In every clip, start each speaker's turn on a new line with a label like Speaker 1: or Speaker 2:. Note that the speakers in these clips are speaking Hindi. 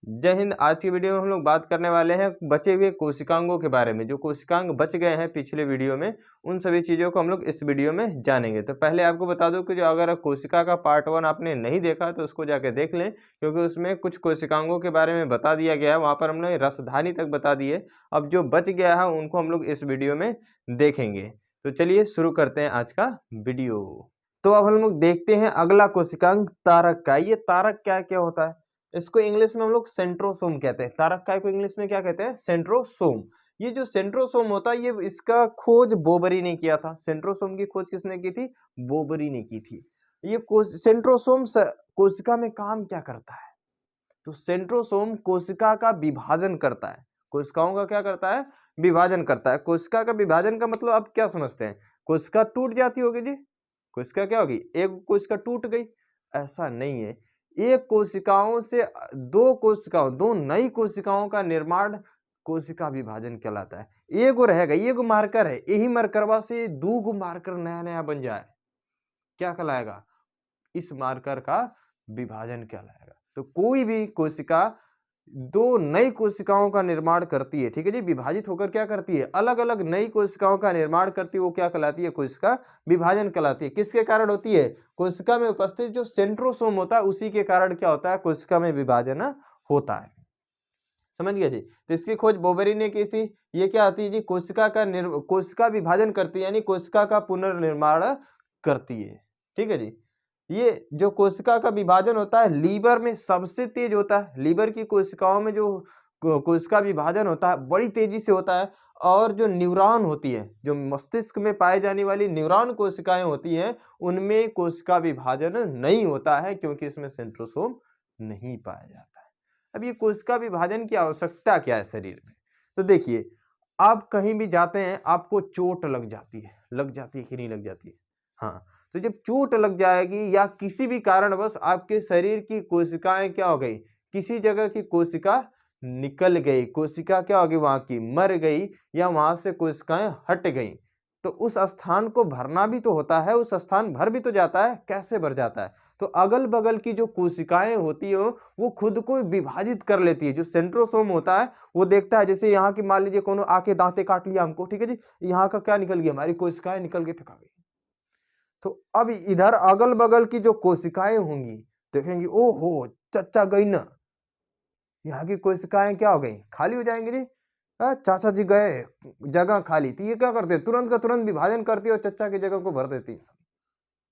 Speaker 1: जय हिंद। आज की वीडियो में हम लोग बात करने वाले हैं बचे हुए कोशिकांगों के बारे में। जो कोशिकांग बच गए हैं पिछले वीडियो में, उन सभी चीज़ों को हम लोग इस वीडियो में जानेंगे। तो पहले आपको बता दूं कि जो अगर कोशिका का पार्ट 1 आपने नहीं देखा तो उसको जाके देख लें, क्योंकि उसमें कुछ कोशिकांगों के बारे में बता दिया गया है। वहाँ पर हमने रसधानी तक बता दी है। अब जो बच गया है उनको हम लोग इस वीडियो में देखेंगे। तो चलिए शुरू करते हैं आज का वीडियो। तो अब हम लोग देखते हैं अगला कोशिकांग तारक का। ये तारक क्या क्या होता है? इसको इंग्लिश में हम लोग सेंट्रोसोम कहते हैं। तारक काय को इंग्लिश में क्या कहते हैं? सेंट्रोसोम। ये जो सेंट्रोसोम होता है, ये इसका खोज बोबरी ने किया था। सेंट्रोसोम की खोज किसने की थी? बोबरी ने की थी। ये सेंट्रोसोम कोशिका में काम क्या करता है? तो सेंट्रोसोम कोशिका का विभाजन करता है। कोशिकाओं का क्या करता है? विभाजन करता है। कोशिका का विभाजन का मतलब आप क्या समझते हैं? कोशिका टूट जाती होगी जी। कोशिका क्या होगी? एक कोशिका टूट गई, ऐसा नहीं है। एक कोशिकाओं से दो नई कोशिकाओं का निर्माण कोशिका विभाजन कहलाता है। एगो रहेगा, एगो मार्कर है, यही मार्करवा से दो मार्कर नया नया बन जाए, क्या कहलाएगा? इस मार्कर का विभाजन कहलाएगा। तो कोई भी कोशिका दो नई कोशिकाओं का निर्माण करती है, ठीक है जी। विभाजित होकर क्या करती है? अलग अलग नई कोशिकाओं का निर्माण करती है। वो क्या कहलाती है? कोशिका विभाजन कहलाती है। किसके कारण होती है? कोशिका में उपस्थित जो सेंट्रोसोम होता है उसी के कारण क्या होता है? कोशिका में विभाजन होता है। समझ गया जी। तो इसकी खोज बोबरी ने की थी। ये क्या आती है जी? कोशिका विभाजन करती है, यानी कोशिका का पुनर्निर्माण करती है, ठीक है जी। ये जो कोशिका का विभाजन होता है लीवर में सबसे तेज होता है। लीवर की कोशिकाओं में जो कोशिका विभाजन होता है बड़ी तेजी से होता है। और जो न्यूरॉन होती है, जो मस्तिष्क में पाई जाने वाली न्यूरॉन कोशिकाएं होती हैं, उनमें कोशिका विभाजन नहीं होता है, क्योंकि इसमें सेंट्रोसोम नहीं पाया जाता है। अब ये कोशिका विभाजन की आवश्यकता क्या है शरीर में? तो देखिए, आप कहीं भी जाते हैं, आपको चोट लग जाती है कि नहीं लग जाती है? हाँ। तो जब चोट लग जाएगी या किसी भी कारणवश आपके शरीर की कोशिकाएं क्या हो गई? किसी जगह की कोशिका निकल गई, कोशिका क्या हो गई? वहां की मर गई, या वहां से कोशिकाएं हट गई, तो उस स्थान को भरना भी तो होता है। उस स्थान भर भी तो जाता है। कैसे भर जाता है? तो अगल बगल की जो कोशिकाएं होती है वो खुद को विभाजित कर लेती है। जो सेंट्रोसोम होता है वो देखता है, जैसे यहाँ की मान लीजिए कोनो आके दांते काट लिया हमको, ठीक है जी, यहाँ का क्या निकल गया? हमारी कोशिकाएं निकल के फेंका गई। तो अब इधर अगल बगल की जो कोशिकाएं होंगी, देखेंगी ओहो चच्चा गई ना, यहाँ की कोशिकाएं क्या हो गई? खाली हो जाएंगी जी। चाचा जी गए, जगह खाली थी। ये क्या करते हैं? तुरंत का तुरंत विभाजन करती है और चच्चा की जगह को भर देती है।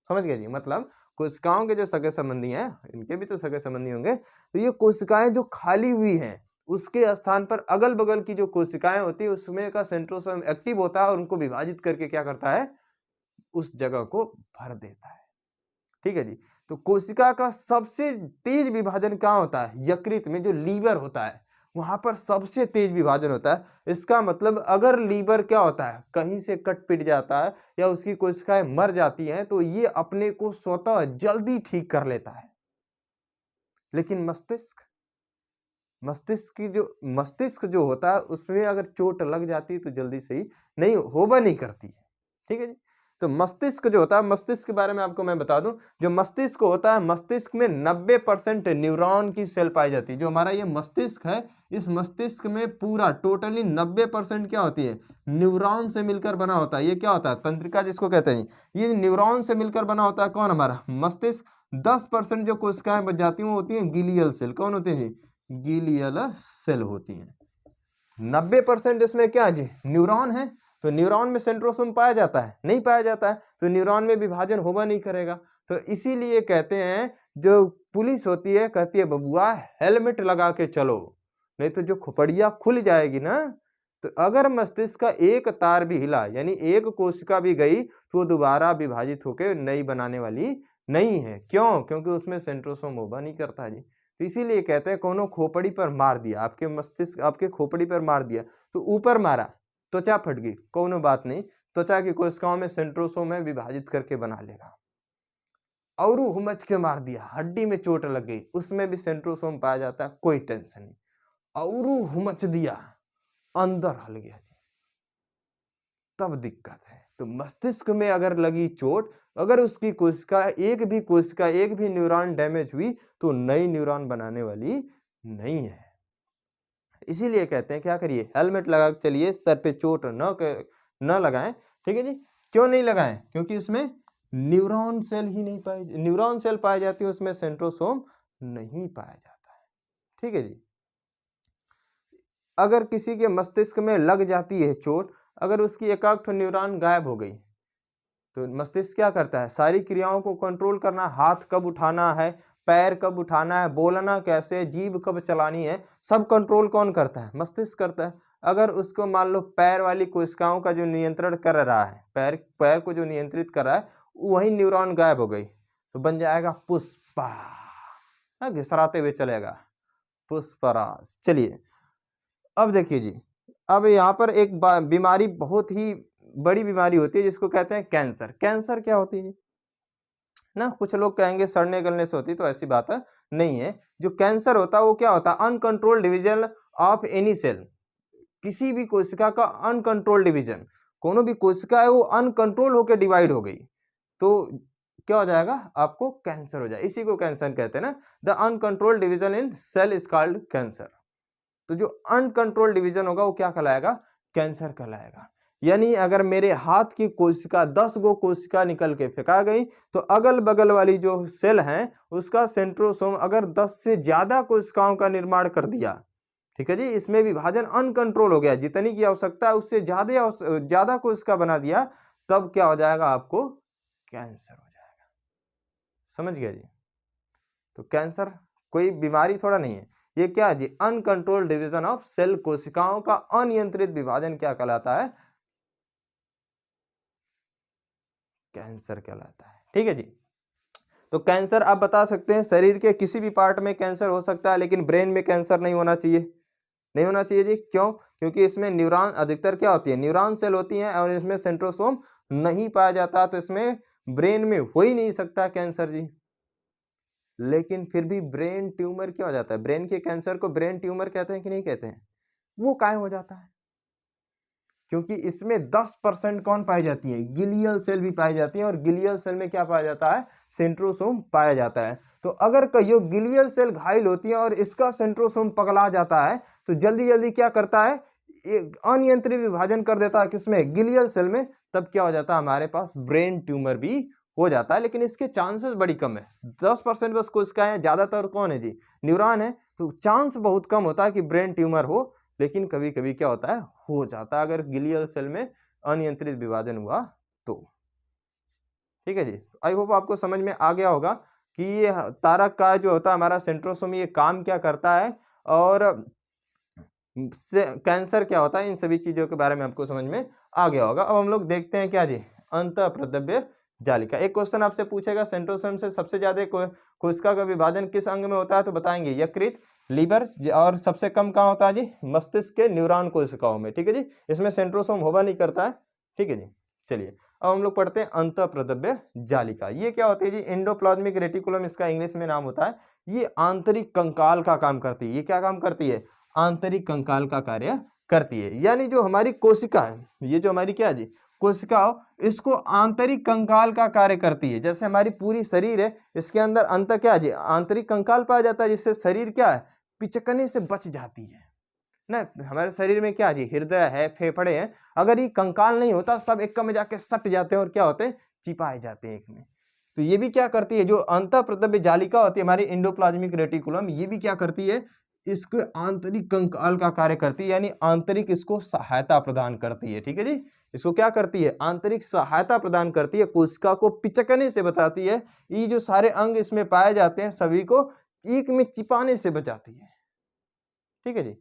Speaker 1: समझ गए जी। मतलब कोशिकाओं के जो सगे संबंधी हैं, इनके भी तो सगे संबंधी होंगे, तो ये कोशिकाएं जो खाली हुई हैं उसके स्थान पर अगल बगल की जो कोशिकाएं होती है उसमें का सेंट्रोसोम एक्टिव होता है और उनको विभाजित करके क्या करता है? उस जगह को भर देता है, ठीक है जी। तो कोशिका का सबसे तेज विभाजन कहाँ होता है? यकृत में, जो लीवर होता है वहां पर सबसे तेज विभाजन होता है। इसका मतलब अगर लीवर क्या होता है? कहीं से कट पिट जाता है या उसकी कोशिकाएं मर जाती हैं, तो ये अपने को स्वतः जल्दी ठीक कर लेता है। लेकिन मस्तिष्क जो होता है उसमें अगर चोट लग जाती है तो जल्दी सही नहीं होबा नहीं करती है, ठीक है जी। तो मस्तिष्क जो होता है, मस्तिष्क के बारे में आपको मैं बता दूं, जो मस्तिष्क होता है, मस्तिष्क में 90% न्यूरॉन की सेल पाई जाती है। जो हमारा ये मस्तिष्क है, इस मस्तिष्क में पूरा टोटली 90% क्या होती है? न्यूरॉन से मिलकर बना होता है। ये क्या होता है? तंत्रिका जिसको कहते हैं, ये न्यूरॉन से मिलकर बना होता है। कौन? हमारा मस्तिष्क। 10% जो कोशिकाएं बच जाती हैं वो होती हैं गिलियल सेल। कौन होती है? गिलियल सेल होती हैं। 90% इसमें क्या है जी? न्यूरॉन है। तो न्यूरॉन में सेंट्रोसोम पाया जाता है? नहीं पाया जाता है, तो न्यूरॉन में विभाजन होगा नहीं करेगा। तो इसीलिए कहते हैं, जो पुलिस होती है कहती है बबुआ हेलमेट लगा के चलो, नहीं तो जो खोपड़िया खुल जाएगी ना। तो अगर मस्तिष्क का एक तार भी हिला, यानी एक कोशिका भी गई, तो वो दोबारा विभाजित होकर नई बनाने वाली नहीं है। क्यों? क्योंकि उसमें सेंट्रोसोम होगा नहीं करता जी। तो इसीलिए कहते हैं कोनो खोपड़ी पर मार दिया, आपके मस्तिष्क आपके खोपड़ी पर मार दिया, तो ऊपर मारा, त्वचा फट गई, कोनो बात नहीं, त्वचा की कोशिकाओं में सेंट्रोसोम है, विभाजित करके बना लेगा। और हुमच के मार दिया, हड्डी में चोट लग गई, उसमें भी सेंट्रोसोम पाया जाता है, कोई टेंशन नहीं। और हुमच दिया, अंदर हल गया जी, तब दिक्कत है। तो मस्तिष्क में अगर लगी चोट, अगर उसकी कोशिका एक भी न्यूरॉन डैमेज हुई, तो नई न्यूरॉन बनाने वाली नहीं है। इसीलिए कहते हैं क्या करिए, हेलमेट लगा के चलिए, सर पे चोट न लगाएं। ठीक है जी। क्यों नहीं लगाएं? क्योंकि इसमें न्यूरॉन सेल ही नहीं पाए, न्यूरॉन सेल पाए जाती है, उसमें सेंट्रोसोम नहीं पाया जाता है। ठीक है जी। अगर किसी के मस्तिष्क में लग जाती है चोट, अगर उसकी एकाग्र न्यूरॉन गायब हो गई, तो मस्तिष्क क्या करता है, सारी क्रियाओं को कंट्रोल करना, हाथ कब उठाना है, पैर कब उठाना है, बोलना कैसे, जीभ कब चलानी है, सब कंट्रोल कौन करता है? मस्तिष्क करता है। अगर उसको मान लो पैर वाली कोशिकाओं का जो नियंत्रण कर रहा है, पैर को जो नियंत्रित कर रहा है, वही न्यूरॉन गायब हो गई, तो बन जाएगा पुष्पा, घिसराते हुए चलेगा, पुष्पराज। चलिए अब देखिए जी, अब यहाँ पर एक बीमारी, बहुत ही बड़ी बीमारी होती है जिसको कहते हैं कैंसर। कैंसर क्या होती है ना? कुछ लोग कहेंगे सड़ने गलने से होती है, तो ऐसी बात नहीं है। जो कैंसर होता है वो क्या होता है? Uncontrolled division of any cell, किसी भी कोशिका का अनकंट्रोल्ड डिवीजन, कोनो भी कोशिका है वो अनकंट्रोल होकर डिवाइड हो गई, तो क्या हो जाएगा? आपको कैंसर हो जाएगा। इसी को कैंसर कहते हैं ना, the uncontrolled division in cell is called cancer. तो जो अनकंट्रोल डिवीजन होगा वो क्या कहलाएगा? कैंसर कहलाएगा। यानी अगर मेरे हाथ की कोशिका 10 गो कोशिका निकल के फेंका गई, तो अगल बगल वाली जो सेल है उसका सेंट्रोसोम अगर 10 से ज्यादा कोशिकाओं का निर्माण कर दिया, ठीक है जी, इसमें विभाजन अनकंट्रोल हो गया, जितनी की आवश्यकता है उससे ज्यादा कोशिका बना दिया, तब क्या हो जाएगा? आपको कैंसर हो जाएगा। समझ गया जी? तो कैंसर कोई बीमारी थोड़ा नहीं है, ये क्या है जी? अनकंट्रोल्ड डिवीजन ऑफ सेल, कोशिकाओं का अनियंत्रित विभाजन क्या कहलाता है? कैंसर कहलाता है। ठीक है जी। तो कैंसर आप बता सकते हैं शरीर के किसी भी पार्ट में कैंसर हो सकता है, लेकिन ब्रेन में कैंसर नहीं होना चाहिए। नहीं होना चाहिए जी। क्यों? क्योंकि इसमें न्यूरॉन अधिकतर क्या होती है? न्यूरॉन सेल होती हैं, और इसमें सेंट्रोसोम नहीं पाया जाता, तो इसमें ब्रेन में हो ही नहीं सकता कैंसर जी। लेकिन फिर भी ब्रेन ट्यूमर क्या हो जाता है? ब्रेन के कैंसर को ब्रेन ट्यूमर कहते हैं कि नहीं कहते हैं? वो काहे हो जाता है? क्योंकि इसमें 10% कौन पाई जाती है? गिलियल सेल भी पाई जाती है, और गिलियल सेल में क्या पाया जाता है? सेंट्रोसोम पाया जाता है। तो अगर कहियो गिलियल सेल घायल होती है और इसका सेंट्रोसोम पगला जाता है, तो जल्दी जल्दी क्या करता है? अनियंत्रित विभाजन कर देता है, किसमें? गिलियल सेल में। तब क्या हो जाता है? हमारे पास ब्रेन ट्यूमर भी हो जाता है, लेकिन इसके चांसेस बड़ी कम है। 10% बस कोशिकाएं, ज्यादातर कौन है जी? न्यूरॉन है। तो चांस बहुत कम होता है कि ब्रेन ट्यूमर हो, लेकिन कभी कभी क्या होता है? हो जाता है, अगर गिलियल सेल में अनियंत्रित विभाजन हुआ तो। ठीक है जी। आई होप आपको समझ में आ गया होगा कि ये तारक का जो होता है हमारा सेंट्रोसोम, ये काम क्या करता है, और कैंसर क्या होता है, इन सभी चीजों के बारे में आपको समझ में आ गया होगा। अब हम लोग देखते हैं क्या जी? अंतःप्रद्रव्य जालिका। एक क्वेश्चन आपसे पूछेगा, सेंट्रोसोम से सबसे ज्यादा कोशिका का विभाजन किस अंग में होता है? तो बताएंगे यकृत, लीवर, और सबसे कम कहाँ होता है जी? मस्तिष्क के न्यूरॉन कोशिकाओं में। ठीक है जी। इसमें सेंट्रोसोम होगा नहीं करता है। ठीक है जी। चलिए अब हम लोग पढ़ते हैं अंतःप्रद्रव्य जालिका। ये क्या होती है जी? एंडोप्लाज्मिक रेटिकुलम इसका इंग्लिश में नाम होता है। ये आंतरिक कंकाल का काम करती है। ये क्या काम करती है? आंतरिक कंकाल का कार्य करती है। यानी जो हमारी कोशिका है, ये जो हमारी क्या है जी? कोशिका, इसको आंतरिक कंकाल का कार्य करती है। जैसे हमारी पूरी शरीर है, इसके अंदर अंत क्या है जी? आंतरिक कंकाल पाया जाता है, जिससे शरीर क्या है? पिचकने से बच जाती है ना। हमारे शरीर में क्या जी? हृदय है, फेफड़े हैं, अगर ये कंकाल नहीं होता, सब एक में जाके सट जाते हैं, और क्या होते हैं? चिपाए जाते हैं एक में। तो ये भी क्या करती है? जो अंतःप्रद्रव्य जालिका होती है हमारी एंडोप्लाज्मिक रेटिकुलम, ये भी क्या करती है? इसके आंतरिक कंकाल का कार्य करती है, यानी आंतरिक इसको सहायता प्रदान करती है। ठीक है जी। इसको क्या करती है? आंतरिक सहायता प्रदान करती है, कोशिका को पिचकने से बचाती है। ये जो सारे अंग इसमें पाए जाते हैं, सभी को एक में चिपाने से बचाती है। ठीक है जी।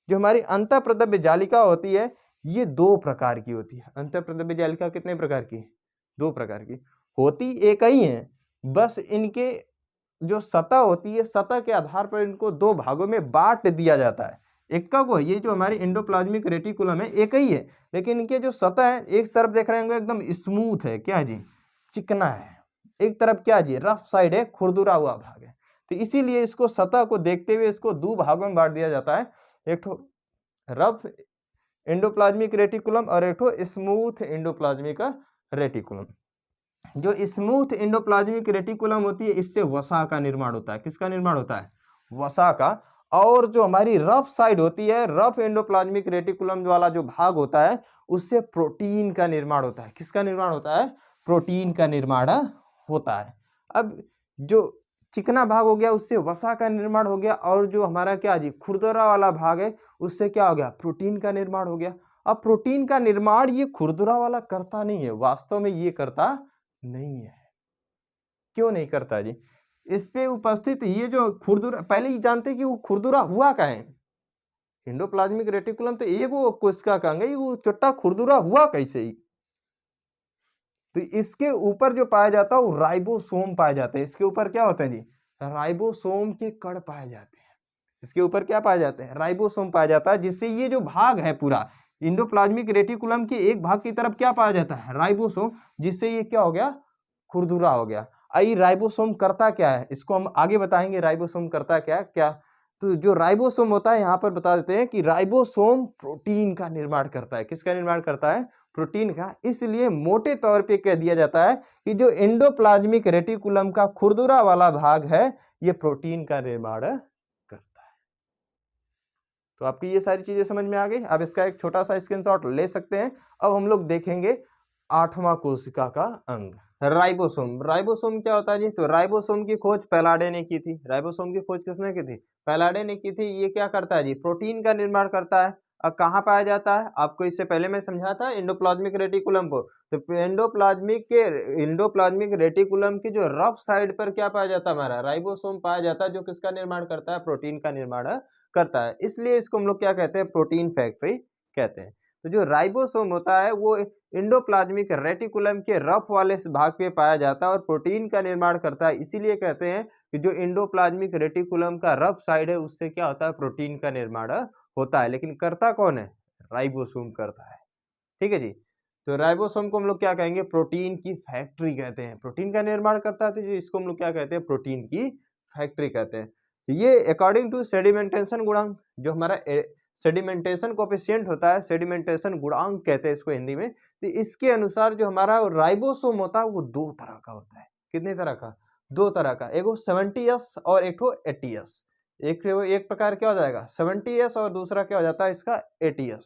Speaker 1: जो हमारी अंतःप्रद्रव्य जालिका होती है, ये 2 प्रकार की होती है। अंतःप्रद्रव्य जालिका कितने प्रकार की? 2 प्रकार की होती, एक ही है, बस इनके जो सतह होती है, सतह के आधार पर इनको 2 भागों में बांट दिया जाता है। एक का को, ये जो हमारी एंडोप्लाज्मिक रेटिकुलम है, एक ही है, लेकिन इनके जो सतह है, एक तरफ देख रहे होंगे एकदम स्मूथ है, क्या है जी? चिकना है। एक तरफ क्या है जी? रफ साइड है, खुरदुरा हुआ भाग है। तो इसीलिए इसको, सतह को देखते हुए इसको 2 भागों में बांट दिया जाता है। एक तो रफ एंडोप्लाज्मिक रेटिकुलम, और एक तो स्मूथ एंडोप्लाज्मिक रेटिकुलम। जो स्मूथ एंडोप्लाज्मिक रेटिकुलम होती है, इससे वसा का निर्माण होता है। किसका निर्माण होता है? वसा का। और जो हमारी रफ साइड होती है, रफ एंडोप्लाज्मिक रेटिकुलम वाला जो भाग होता है, उससे प्रोटीन का निर्माण होता है। किसका निर्माण होता है? प्रोटीन का निर्माण होता है। अब जो चिकना भाग हो गया उससे वसा का निर्माण हो गया, और जो हमारा क्या जी खुरदरा वाला भाग है उससे क्या हो गया? प्रोटीन का निर्माण हो गया। अब प्रोटीन का निर्माण ये खुरदरा वाला करता नहीं है, वास्तव में ये करता नहीं है। क्यों नहीं करता जी? इस पे उपस्थित ये जो खुरदुरा, पहले ही जानते कि वो खुरदुरा हुआ क्या है? एंडोप्लाज्मिक रेटिकुलम तो एगो कोशिका का अंग है, वो चोट्टा खुरदुरा हुआ कैसे ही? तो इसके ऊपर जो पाया जाता है वो राइबोसोम पाए जाते हैं। इसके ऊपर क्या होता है जी? राइबोसोम के कण पाए जाते हैं। इसके ऊपर क्या पाए जाते हैं? राइबोसोम पाया जाता है, जिससे ये जो भाग है पूरा एंडोप्लाज्मिक रेटिकुलम के एक भाग की तरफ क्या पाया जाता है? राइबोसोम, जिससे ये क्या हो गया? खुरदुरा हो गया। आई राइबोसोम करता क्या है, इसको हम आगे बताएंगे राइबोसोम करता क्या क्या। तो जो राइबोसोम होता है यहाँ पर बता देते हैं कि राइबोसोम प्रोटीन का निर्माण करता है। किसका निर्माण करता है? प्रोटीन का। इसलिए मोटे तौर पे कह दिया जाता है कि जो एंडोप्लाज्मिक रेटिकुलम का खुरदुरा वाला भाग है ये प्रोटीन का निर्माण करता है। तो आपकी ये सारी चीजें समझ में आ गई। अब इसका एक छोटा सा स्क्रीनशॉट ले सकते हैं। अब हम लोग देखेंगे 8वां कोशिका का अंग राइबोसोम। राइबोसोम क्या होता है जी? तो राइबोसोम की खोज पैलाडे ने की थी। राइबोसोम की खोज किसने की थी? पैलाडे ने की थी। ये क्या करता है जी? प्रोटीन का निर्माण करता है। अब कहाँ पाया जाता है? आपको इससे पहले मैं समझा था एंडोप्लाज्मिक रेटिकुलम को। तो एंडोप्लाज्मिक रेटिकुलम की जो रफ साइड पर क्या पाया जाता है? हमारा राइबोसोम पाया जाता है, जो किसका निर्माण करता है? प्रोटीन का निर्माण करता है। इसलिए इसको हम लोग क्या कहते हैं? प्रोटीन फैक्ट्री कहते हैं। तो जो राइबोसोम होता है वो एंडोप्लाज्मिक रेटिकुलम के रफ वाले भाग पे पाया जाता है और प्रोटीन का निर्माण करता है। इसीलिए कहते हैं कि जो एंडोप्लाज्मिक रेटिकुलम का रफ साइड है उससे क्या होता है? प्रोटीन का निर्माण होता है। लेकिन करता कौन है? राइबोसोम करता है। ठीक है जी। तो राइबोसोम को हम लोग क्या कहेंगे? प्रोटीन की फैक्ट्री कहते हैं। प्रोटीन का निर्माण करता है, तो इसको हम लोग क्या कहते हैं? प्रोटीन की फैक्ट्री कहते हैं। ये अकॉर्डिंग टू सेडिमेंटेशन गुणांक, जो हमारा सेडिमेंटेशन कोएफिशिएंट होता है, सेडिमेंटेशन गुणांक कहते हैं इसको हिंदी में। तो इसके अनुसार जो हमारा राइबोसोम होता है वो दो तरह का होता है। कितने तरह का? दो तरह का। एगो 70S और एक 80S। एक प्रकार क्या हो जाएगा? 70S और दूसरा क्या हो जाता है इसका? 80S।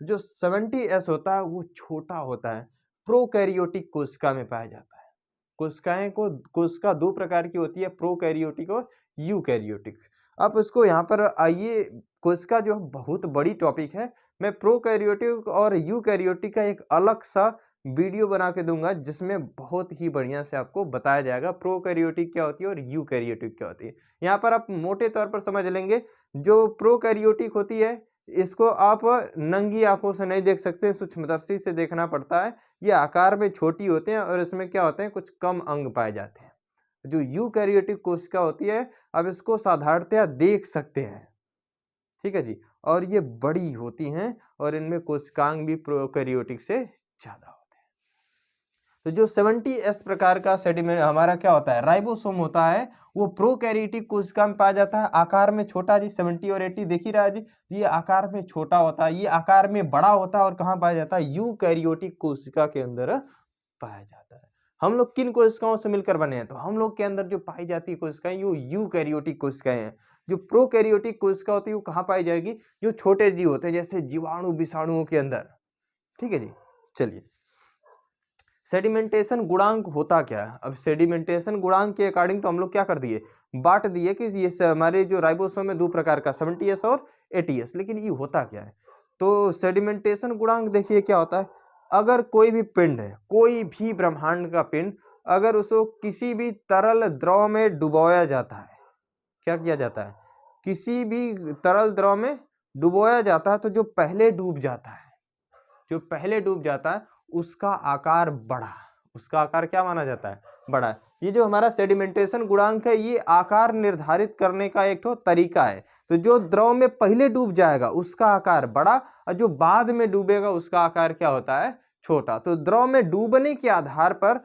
Speaker 1: जो 70S होता है वो छोटा होता है, प्रोकैरियोटिक कोशिका में पाया जाता है। कोशिका दो प्रकार की होती है, प्रोकैरियोटिक और यूकैरियोटिक। अब इसको यहाँ पर आइए, कोशिका जो बहुत बड़ी टॉपिक है। मैं प्रोकैरियोटिक और यूकैरियोटिक का एक अलग सा वीडियो बना के दूंगा, जिसमें बहुत ही बढ़िया से आपको बताया जाएगा प्रोकैरियोटिक क्या होती है और यूकैरियोटिक क्या होती है। यहाँ पर आप मोटे तौर पर समझ लेंगे। जो प्रोकैरियोटिक होती है इसको आप नंगी आंखों से नहीं देख सकते, सूक्ष्मदर्शी से देखना पड़ता है। ये आकार में छोटी होते हैं और इसमें क्या होते हैं? कुछ कम अंग पाए जाते हैं। जो यूकैरियोटिक कोशिका होती है, अब इसको साधारणतया देख सकते हैं। ठीक है जी। और ये बड़ी होती हैं और इनमें कोशिकांग भी प्रोकैरियोटिक से ज्यादा होते हैं। तो जो 70S प्रकार का सेडिमेंट हमारा क्या होता है? राइबोसोम होता है, वो प्रोकैरियोटिक कोशिका में पाया जाता है। आकार में छोटा जी, 70 और 80 देख ही रहा है जी। तो ये आकार में छोटा होता है, ये आकार में बड़ा होता है। और कहाँ पाया जाता है? यूकैरियोटिक कोशिका के अंदर पाया जाता है। हम लोग किन कोशिकाओं से मिलकर बने हैं? तो हम लोग के अंदर जो पाई जाती है कोशिकाएं, वो यूकैरियोटिक कोशिकाएं हैं। जो प्रोकैरियोटिक कोशिका होती है वो कहाँ पाई जाएगी? जो छोटे जीव होते हैं, जैसे जीवाणु विषाणुओं के अंदर। ठीक है जी। चलिए, सेडिमेंटेशन गुणांक होता क्या है? अब सेडिमेंटेशन गुणांक के अकॉर्डिंग तो हम लोग क्या कर दिए? बांट दिए कि ये हमारे जो राइबोसोम है दो प्रकार का, 70S और 80S। लेकिन ये होता क्या है? तो सेडिमेंटेशन गुणांक देखिए क्या होता है। अगर कोई भी पिंड है, कोई भी ब्रह्मांड का पिंड, अगर उसको किसी भी तरल द्रव में डुबोया जाता है, क्या किया जाता है? किसी भी तरल द्रव में डुबोया जाता है, तो जो पहले डूब जाता है, जो पहले डूब जाता है उसका आकार बड़ा, उसका आकार क्या माना जाता है? बड़ा। ये जो हमारा सेडिमेंटेशन गुणांक है, ये आकार निर्धारित करने का एक तो तरीका है। तो जो द्रव में पहले डूब जाएगा उसका आकार बड़ा, और जो बाद में डूबेगा उसका आकार क्या होता है? छोटा। तो द्रव में डूबने के आधार पर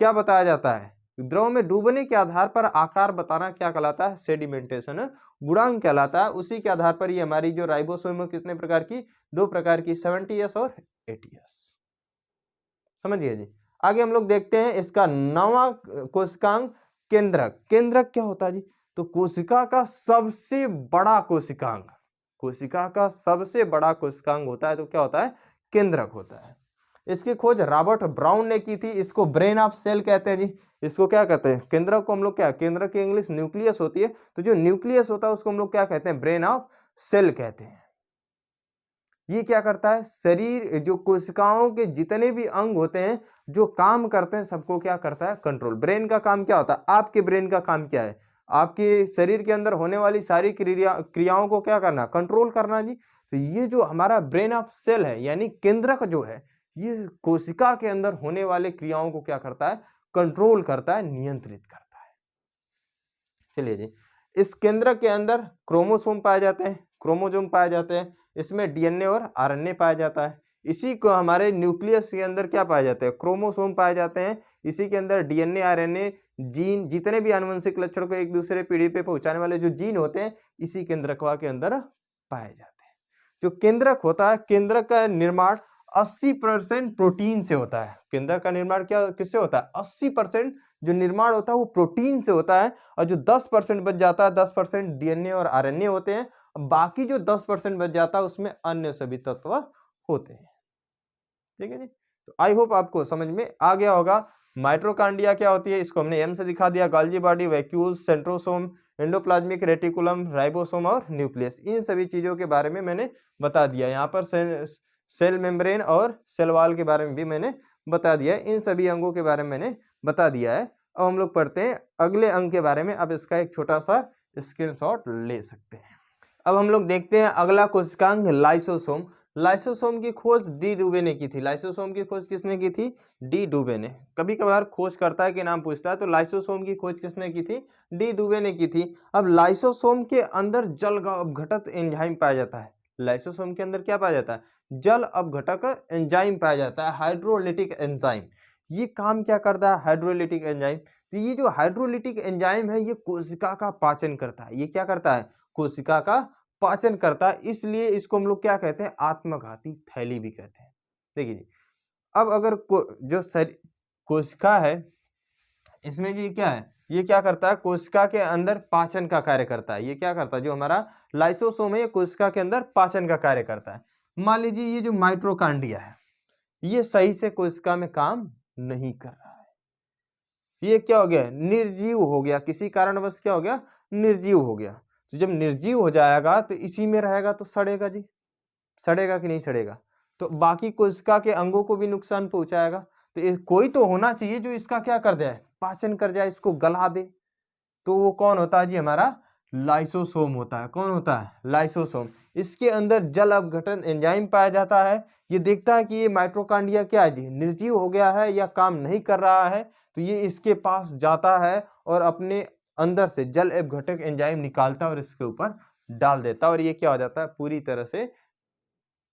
Speaker 1: क्या बताया जाता है? द्रव में डूबने के आधार पर आकार बताना क्या कहलाता है? सेडिमेंटेशन गुणांक कहलाता है। उसी के आधार पर ये हमारी जो राइबोसोम कितने प्रकार की? दो प्रकार की, 70S और 80S। समझिए जी। आगे हम लोग देखते हैं इसका 9वां कोशिकांग केंद्रक। केंद्रक क्या होता है जी? तो कोशिका का सबसे बड़ा कोशिकांग, कोशिका का सबसे बड़ा कोशिकांग होता है तो क्या होता है, केंद्रक होता है। इसकी खोज रॉबर्ट ब्राउन ने की थी। इसको ब्रेन ऑफ सेल कहते हैं जी। इसको क्या कहते हैं, केंद्रक को हम लोग क्या, केंद्रक की इंग्लिश न्यूक्लियस होती है, तो जो न्यूक्लियस होता है उसको हम लोग क्या कहते हैं, ब्रेन ऑफ सेल कहते हैं। ये क्या करता है, शरीर जो कोशिकाओं के जितने भी अंग होते हैं जो काम करते हैं सबको क्या करता है, कंट्रोल। ब्रेन का काम क्या होता है, आपके ब्रेन का काम क्या है, आपके शरीर के अंदर होने वाली सारी क्रियाओं को क्या करना, कंट्रोल करना जी। तो ये जो हमारा ब्रेन ऑफ सेल है यानी केंद्रक जो है, ये कोशिका के अंदर होने वाले क्रियाओं को क्या करता है, कंट्रोल करता है, नियंत्रित करता है। चलिए जी, इस केंद्रक के अंदर क्रोमोसोम पाए जाते हैं, क्रोमोसोम पाए जाते हैं, इसमें डीएनए और आरएनए पाया जाता है। इसी को हमारे न्यूक्लियस के अंदर क्या पाए जाते हैं, क्रोमोसोम पाए जाते हैं। इसी के अंदर डीएनए, आरएनए, जीन, जितने भी आनुवंशिक लक्षण को एक दूसरे पीढ़ी पे पहुंचाने वाले जो जीन होते हैं, इसी केंद्रकवा के अंदर पाए जाते हैं। जो केंद्रक होता है, केंद्रक का निर्माण 80% प्रोटीन से होता है। केंद्रक का निर्माण क्या किससे होता है, 80% जो निर्माण होता है वो प्रोटीन से होता है, और जो 10% बच जाता है, 10% डीएनए और आरएनए होते हैं। बाकी जो 10% बच जाता है उसमें अन्य सभी तत्व होते हैं। ठीक है जी, तो आई होप आपको समझ में आ गया होगा। माइटोकॉन्ड्रिया क्या होती है, इसको हमने एम से दिखा दिया, Golgi body, vacuoles, centrosome, endoplasmic reticulum, ribosome और न्यूक्लियस, इन सभी चीजों के बारे में मैंने बता दिया। यहाँ पर सेल मेम्ब्रेन और सेल वॉल के बारे में भी मैंने बता दिया है, इन सभी अंगों के बारे में मैंने बता दिया है। अब हम लोग पढ़ते हैं अगले अंग के बारे में। अब इसका एक छोटा सा स्क्रीनशॉट ले सकते हैं। अब हम लोग देखते हैं अगला कोशिकांग, लाइसोसोम। लाइसोसोम की खोज डी डुबे ने की थी। लाइसोसोम की खोज किसने की थी, डी डुबे ने। कभी कभार खोजकर्ता के नाम पूछता है, तो लाइसोसोम की खोज किसने की थी, डी डुबे ने की थी। अब लाइसोसोम के अंदर जल अपघटक एंजाइम पाया जाता है। लाइसोसोम के अंदर क्या पाया जाता है, जल अपघटक एंजाइम पाया जाता है, हाइड्रोलिटिक एंजाइम। ये काम क्या करता है, हाइड्रोलिटिक एंजाइम। तो ये जो हाइड्रोलिटिक एंजाइम है ये कोशिका का पाचन करता है। ये क्या करता है, कोशिका का पाचन करता है, इसलिए इसको हम लोग क्या कहते हैं, आत्मघाती थैली भी कहते हैं। देखिए जी, अब अगर जो कोशिका है इसमें जी क्या है, ये क्या करता है, कोशिका के अंदर पाचन का कार्य करता है। ये क्या करता है, जो हमारा लाइसोसोम है ये कोशिका के अंदर पाचन का कार्य करता है। मान लीजिए ये जो माइटोकॉन्ड्रिया है ये सही से कोशिका में काम नहीं कर रहा है, ये क्या हो गया, निर्जीव हो गया, किसी कारणवश क्या हो गया, निर्जीव हो गया। तो जब निर्जीव हो जाएगा तो इसी में रहेगा तो सड़ेगा जी, सड़ेगा कि नहीं सड़ेगा, तो बाकी कोशिका के अंगों को भी नुकसान पहुंचाएगा। तो कोई तो होना चाहिए जो इसका क्या कर जाए, पाचन कर जाए, इसको गला दे। तो वो कौन होता है जी, हमारा लाइसोसोम होता है। कौन होता है, लाइसोसोम। इसके अंदर जल अपघटन एंजाइम पाया जाता है। ये देखता है कि ये माइटोकॉन्ड्रिया क्या है जी, निर्जीव हो गया है या काम नहीं कर रहा है, तो ये इसके पास जाता है और अपने अंदर से जल अपघटक एंजाइम निकालता है और इसके ऊपर डाल देता है, और ये क्या हो जाता है, पूरी तरह से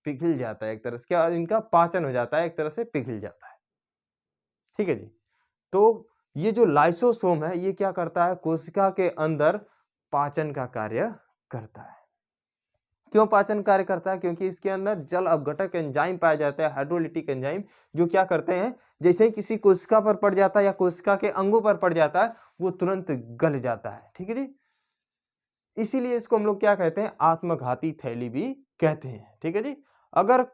Speaker 1: पिघल जाता है। एक तरह से क्या, इनका पाचन हो जाता है, एक तरह से पिघल जाता है। ठीक है जी, तो ये जो लाइसोसोम है ये क्या करता है, कोशिका के अंदर पाचन का कार्य करता है। क्यों पाचन कार्य करता है, क्योंकि इसके अंदर जल अपघटक एंजाइम पाया जाता है, हाइड्रोलिटिक एंजाइम, जो क्या करते हैं, जैसे ही किसी कोशिका पर पड़ जाता है या कोशिका के अंगों पर पड़ जाता है वो तुरंत गल जाता है। ठीक है जी, इसीलिए इसको हम लोग क्या कहते हैं, आत्मघाती थैली भी कहते हैं। ठीक है जी, अगर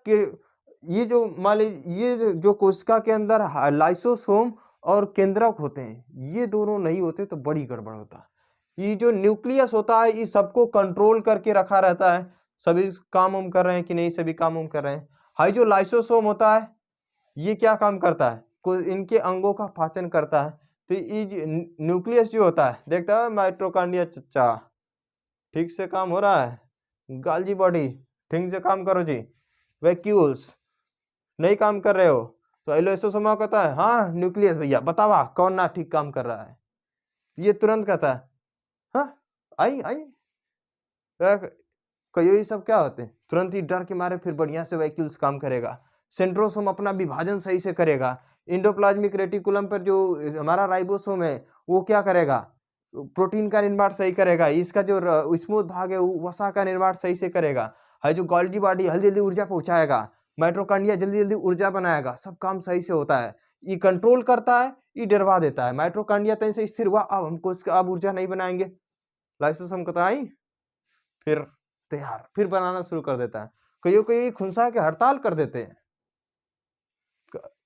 Speaker 1: ये जो मान लीजिए ये जो कोशिका के अंदर लाइसोसोम और केंद्रक होते हैं ये दोनों नहीं होते तो बड़ी गड़बड़ होता। ये जो न्यूक्लियस होता है ये सबको कंट्रोल करके रखा रहता है, सभी काम हम कर रहे हैं कि नहीं, सभी काम हम कर रहे हैं। हाई जो लाइसोसोम होता है ये क्या काम करता है, इनके अंगों का पाचन करता है। तो ये न्यूक्लियस जो होता है, देखता है माइटोकॉन्ड्रिया चच्चा ठीक से काम हो रहा है, गोल्गी बॉडी ठीक से काम करो जी, वैक्यूल्स नहीं काम कर रहे हो, तो लाइसोसोम कहता है हाँ न्यूक्लियस भैया बतावा कौन ना ठीक काम कर रहा है, ये तुरंत कहता है हाँ आई आई, कई ये सब क्या होते हैं, तुरंत ही डर के मारे फिर बढ़िया से वैक्यूल्स काम करेगा, सेंट्रोसोम अपना विभाजन सही से करेगा, एंडोप्लाज्मिक रेटिकुलम पर जो हमारा राइबोसोम है वो क्या करेगा, प्रोटीन का निर्माण सही करेगा, इसका जो स्मूथ भाग है वसा का निर्माण सही से करेगा, है जो गोल्गी बॉडी जल्दी जल्दी ऊर्जा पहुंचाएगा, माइटोकॉन्ड्रिया जल्दी जल्दी ऊर्जा बनाएगा, सब काम सही से होता है। ये कंट्रोल करता है, ये डरवा देता है, माइटोकॉन्ड्रिया तहीं से स्थिर हुआ, अब हमको अब ऊर्जा नहीं बनाएंगे, लाइसोसोम कहता है फिर तैयार, फिर बनाना शुरू कर देता है। कई खुंसा के हड़ताल कर देते हैं।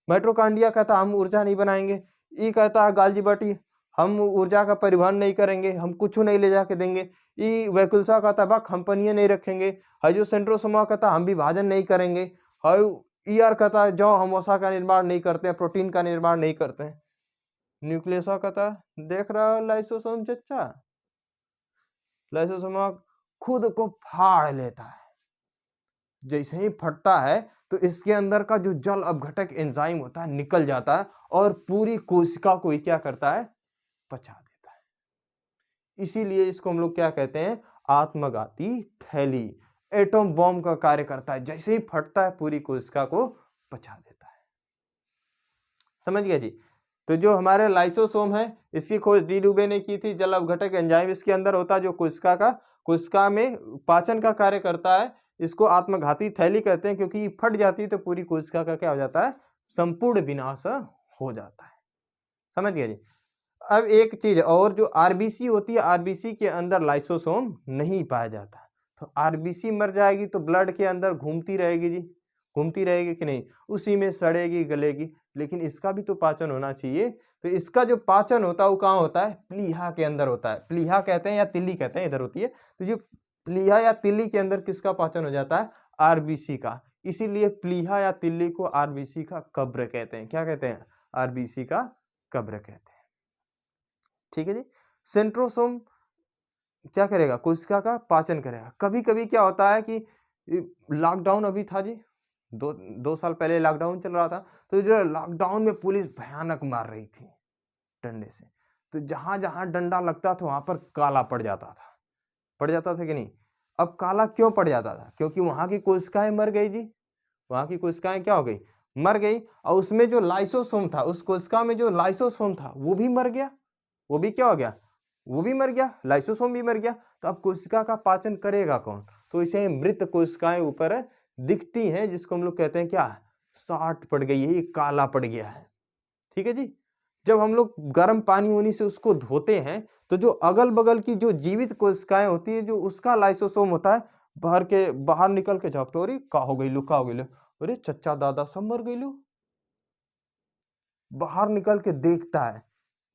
Speaker 1: माइटोकॉन्ड्रिया कहता हम ऊर्जा नहीं बनाएंगे, ई कहता है गाल्जी बटी हम ऊर्जा का परिवहन नहीं करेंगे, हम कुछ नहीं ले जाके देंगे। ई वैकुल्सा कहता बक हम पनिये नहीं रखेंगे। हाइजो सेंट्रोसोमा कहता हम विभाजन नहीं करेंगे। ईआर कहता है जो हम वसा का निर्माण नहीं करते हैं, प्रोटीन का निर्माण नहीं करते हैं। न्यूक्लियसा कहता देख रहा है लाइसोसोम चच्चा, लाइसोसोम खुद को फाड़ लेता है। जैसे ही फटता है तो इसके अंदर का जो जल अपघटक एंजाइम होता है निकल जाता है और पूरी कोशिका को ही क्या करता है, पचा देता है। इसीलिए इसको हम लोग क्या कहते हैं, आत्मघाती थैली। एटम बॉम्ब का कार्य करता है, जैसे ही फटता है पूरी कोशिका को पचा देता है। समझ गया जी। तो जो हमारे लाइसोसोम है इसकी खोज डी डुबे ने की थी। जल अपघटक एंजाइम इसके अंदर होता है जो कोशिका में पाचन का कार्य करता है। इसको आत्मघाती थैली कहते हैं क्योंकि फट जाती है तो पूरी कोशिका का क्या हो जाता है, संपूर्ण विनाश हो जाता है। समझ गया जी। अब एक चीज और, जो आरबीसी होती है, आरबीसी के अंदर लाइसोसोम नहीं पाया जाता। तो आरबीसी मर जाएगी तो ब्लड के अंदर घूमती रहेगी जी, घूमती रहेगी कि नहीं, उसी में सड़ेगी गलेगी। लेकिन इसका भी तो पाचन होना चाहिए। तो इसका जो पाचन होता है वो कहाँ होता है, प्लीहा के अंदर होता है। प्लीहा कहते हैं या तिल्ली कहते हैं, इधर होती है। तो जो प्लीहा या तिल्ली के अंदर किसका पाचन हो जाता है, आरबीसी का। इसीलिए प्लीहा या तिल्ली को आरबीसी का कब्र कहते हैं। क्या कहते हैं, आरबीसी का कब्र कहते हैं। ठीक है जी। सेंट्रोसोम क्या करेगा, कोशिका का पाचन करेगा। कभी कभी क्या होता है कि लॉकडाउन अभी था जी, दो साल पहले लॉकडाउन चल रहा था। तो जो लॉकडाउन में पुलिस भयानक मार रही थी डंडे से। तो जहां जहां डंडा लगता था वहां पर काला पड़ जाता था कि नहीं। अब काला क्यों पड़ जाता था, क्योंकि वहां की कोशिकाएं मर गई जी। वहां की कोशिकाएं क्या हो गई, मर गई। और उसमें जो लाइसोसोम था, उस कोशिका में जो लाइसोसोम था वो भी मर गया। वो भी क्या हो गया, वो भी मर गया, लाइसोसोम भी मर गया। तो अब कोशिका का पाचन करेगा कौन। तो इसे मृत कोशिकाएं ऊपर दिखती हैं, जिसको हम लोग कहते हैं क्या, साठ पड़ गई है, ये काला पड़ गया है। ठीक है जी। जब हम लोग गर्म पानी होने से उसको धोते हैं तो जो अगल बगल की जो जीवित कोशिकाएं होती है, जो उसका लाइसोसोम होता है, बाहर निकल के झापतो, अरे का हो गई लो, का हो गई लो, अरे चच्चा दादा सब मर गई लो। बाहर निकल के देखता है,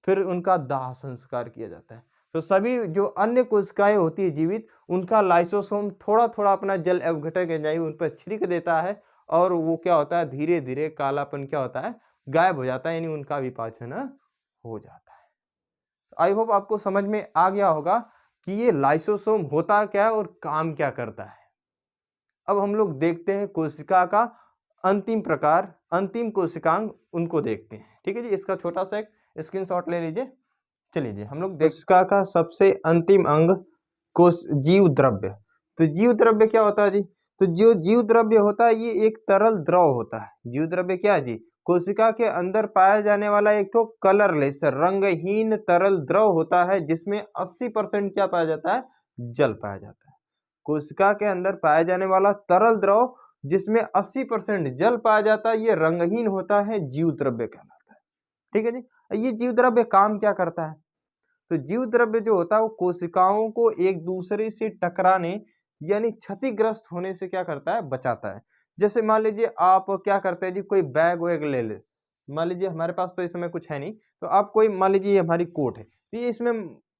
Speaker 1: फिर उनका दाह संस्कार किया जाता है। तो सभी जो अन्य कोशिकाएं होती है जीवित, उनका लाइसोसोम थोड़ा थोड़ा अपना जल अपघटक एंजाइम उन पर छिड़क देता है और वो क्या होता है, धीरे धीरे कालापन क्या होता है, गायब हो जाता है, यानी उनका विपाचन हो जाता है। आई होप आपको समझ में आ गया होगा कि ये लाइसोसोम होता क्या है और काम क्या करता है। अब हम लोग देखते हैं कोशिका का अंतिम प्रकार, अंतिम कोशिकांग, उनको देखते हैं। ठीक है जी। इसका छोटा सा एक स्क्रीनशॉट ले लीजिए। चलिए जी, हम लोग कोशिका का सबसे अंतिम अंग कोश जीव द्रव्य। तो जीव द्रव्य क्या होता है जी, तो जो जीव द्रव्य होता है ये एक तरल द्रव होता है। जीव द्रव्य क्या है जी, कोशिका के अंदर पाया जाने वाला एक तो कलरलेस रंगहीन तरल द्रव होता है, जिसमें 80% क्या पाया जाता है, जल पाया जाता है। कोशिका के अंदर पाया जाने वाला तरल द्रव जिसमें 80% जल पाया जाता है, ये रंगहीन होता है, जीव द्रव्य कहलाता है। ठीक है जी। ये जीव द्रव्य काम क्या करता है, तो जीव द्रव्य जो होता है वो कोशिकाओं को एक दूसरे से टकराने यानी क्षतिग्रस्त होने से क्या करता है, बचाता है। जैसे मान लीजिए आप क्या करते हैं जी, कोई बैग वैग ले ले, मान लीजिए हमारे पास तो इस समय कुछ है नहीं, तो आप कोई मान लीजिए ये हमारी कोट है, तो ये इसमें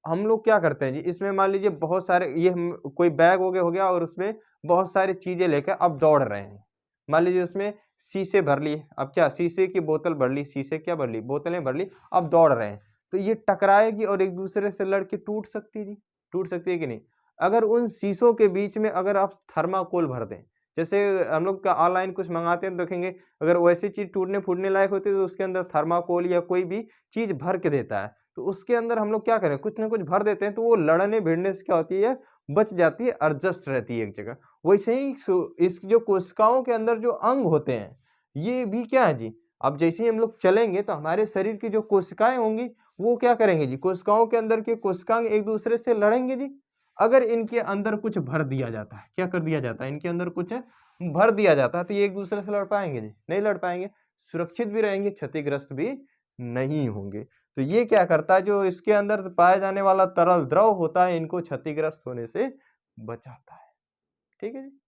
Speaker 1: हम लोग क्या करते हैं जी, इसमें मान लीजिए बहुत सारे ये कोई बैग हो गया और उसमें बहुत सारी चीजें लेकर अब दौड़ रहे हैं। मान लीजिए उसमें शीशे भर ली, अब क्या शीशे की बोतल भर ली, शीशे क्या भर ली, बोतलें भर ली, अब दौड़ रहे हैं। तो ये टकराएगी और एक दूसरे से लड़के टूट सकती है जी, टूट सकती है कि नहीं। अगर उन शीशों के बीच में अगर आप थर्माकोल भर दें, जैसे हम लोग का ऑनलाइन कुछ मंगाते हैं देखेंगे, अगर वैसी चीज टूटने फूटने लायक होती है तो उसके अंदर थर्माकोल या कोई भी चीज भर के देता है। तो उसके अंदर हम लोग क्या करें, कुछ ना कुछ भर देते हैं, तो वो लड़ने भिड़ने से क्या होती है, बच जाती है, एडजस्ट रहती है एक जगह। वैसे ही इस जो कोशिकाओं के अंदर जो अंग होते हैं ये भी क्या है जी, अब जैसे ही हम लोग चलेंगे तो हमारे शरीर की जो कोशिकाएं होंगी वो क्या करेंगे जी, कोशिकाओं के अंदर के कोशिकांग एक दूसरे से लड़ेंगे जी। अगर इनके अंदर कुछ भर दिया जाता है, क्या कर दिया जाता है, इनके अंदर कुछ भर दिया जाता है, तो ये एक दूसरे से लड़ पाएंगे जी, नहीं लड़ पाएंगे, सुरक्षित भी रहेंगे, क्षतिग्रस्त भी नहीं होंगे। तो ये क्या करता है, जो इसके अंदर पाया जाने वाला तरल द्रव होता है इनको क्षतिग्रस्त होने से बचाता है। ठीक है जी।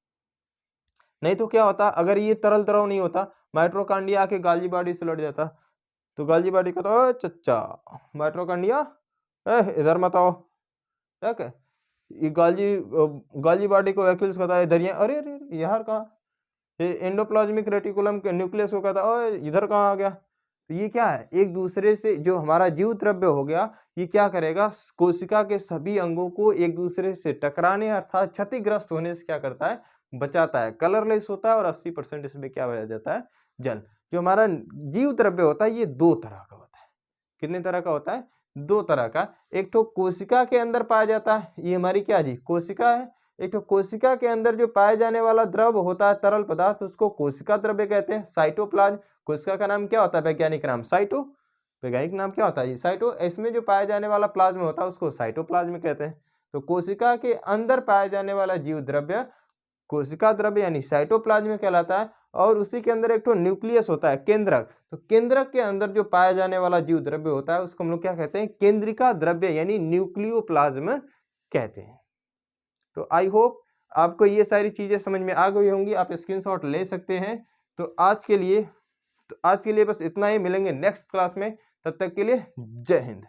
Speaker 1: नहीं तो क्या होता, अगर ये तरल द्रव नहीं होता, माइटोकॉन्ड्रिया आके गाल्गी बॉडी से लड़ जाता, तो गाल्गी बॉडी कहता ओए चच्चा माइटोकॉन्ड्रिया इधर मत आओ, ठीक है। ये गाल्गी बॉडी को वैक्यूल्स कहता है इधर, ये अरे अरे अरे, यार कहाँ, ये एंडोप्लाज्मिक रेटिकुलम के न्यूक्लियस को कहता है ओए इधर कहाँ आ गया। तो ये क्या है, एक दूसरे से जो हमारा जीव द्रव्य हो गया, ये क्या करेगा, कोशिका के सभी अंगों को एक दूसरे से टकराने अर्थात क्षतिग्रस्त होने से क्या करता है, बचाता है, कलरलेस होता है और 80% इसमें क्या हो जाता है, जल। जो हमारा जीव द्रव्य होता है ये दो तरह का होता है। कितने तरह का होता है, दो तरह का। एक तो कोशिका के अंदर पाया जाता है, ये हमारी क्या जी, कोशिका है। एक तो कोशिका के अंदर जो पाए जाने वाला द्रव होता है, तरल पदार्थ, उसको कोशिका द्रव्य कहते हैं, साइटोप्लाज्म। कोशिका का नाम क्या होता है, वैज्ञानिक नाम साइटो, वैज्ञानिक नाम क्या होता है ये साइटो। इसमें जो पाया जाने वाला प्लाज्म होता है उसको साइटोप्लाज्म कहते हैं। तो कोशिका के अंदर पाया जाने वाला जीव द्रव्य कोशिका द्रव्य यानी साइटोप्लाज्म कहलाता है। और उसी के अंदर एक तो न्यूक्लियस होता है, केंद्रक। तो केंद्रक के अंदर जो पाया जाने वाला जीव द्रव्य होता है उसको हम लोग क्या कहते हैं, केंद्रिका द्रव्य यानी न्यूक्लियोप्लाज्म कहते हैं। तो आई होप आपको ये सारी चीजें समझ में आ गई होंगी, आप स्क्रीनशॉट ले सकते हैं। तो आज के लिए बस इतना ही, मिलेंगे नेक्स्ट क्लास में, तब तक के लिए जय हिंद।